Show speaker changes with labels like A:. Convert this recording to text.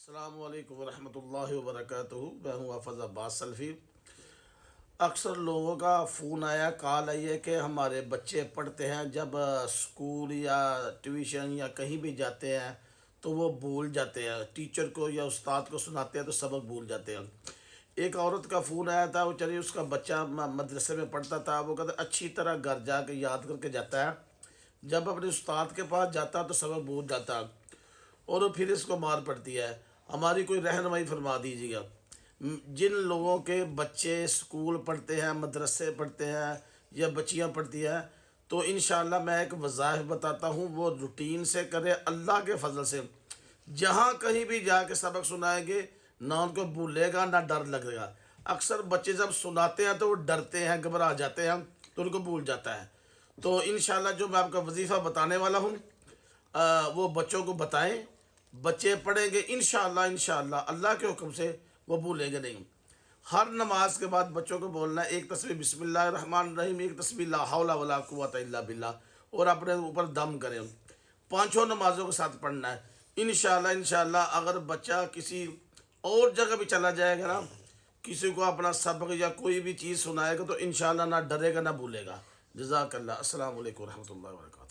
A: السلام علیکم ورحمۃ اللہ وبرکاتہ۔ میں ہوں حافظ عباس سلفی۔ اکثر لوگوں کا فون آیا، کال آئی ہے کہ ہمارے بچے پڑھتے ہیں، جب اسکول یا ٹیوشن یا کہیں بھی جاتے ہیں تو وہ بھول جاتے ہیں، ٹیچر کو یا استاد کو سناتے ہیں تو سبق بھول جاتے ہیں۔ ایک عورت کا فون آیا تھا، وہ چلیے اس کا بچہ مدرسے میں پڑھتا تھا، وہ کہتا اچھی طرح گھر جا کے یاد کر کے جاتا ہے، جب اپنے استاد کے پاس جاتا تو سبق بھول جاتا اور پھر اس کو مار پڑتی ہے۔ ہماری کوئی رہنمائی فرما دیجیے گا۔ جن لوگوں کے بچے اسکول پڑھتے ہیں، مدرسے پڑھتے ہیں یا بچیاں پڑھتی ہیں، تو انشاءاللہ میں ایک وظائف بتاتا ہوں، وہ روٹین سے کرے، اللہ کے فضل سے جہاں کہیں بھی جا کے سبق سنائیں گے، نہ ان کو بھولے گا نہ ڈر لگے گا۔ اکثر بچے جب سناتے ہیں تو وہ ڈرتے ہیں، گھبرا جاتے ہیں، تو ان کو بھول جاتا ہے۔ تو انشاءاللہ جو میں آپ کا وظیفہ بتانے والا ہوں، وہ بچوں کو بتائیں، بچے پڑھیں گے انشاءاللہ اللہ کے حکم سے وہ بھولیں گے نہیں۔ ہر نماز کے بعد بچوں کو بولنا ہے ایک تسبیح بسم اللہ الرحمن الرحیم، ایک تسبیح لا حول ولا قوت الا باللہ، اور اپنے اوپر دم کریں۔ پانچوں نمازوں کے ساتھ پڑھنا ہے انشاءاللہ۔ اگر بچہ کسی اور جگہ بھی چلا جائے گا نا، کسی کو اپنا سبق یا کوئی بھی چیز سنائے گا، تو انشاءاللہ نہ ڈرے گا نہ بھولے گا۔ جزاک اللہ۔ السلام علیکم ورحمۃ اللہ وبرکاتہ۔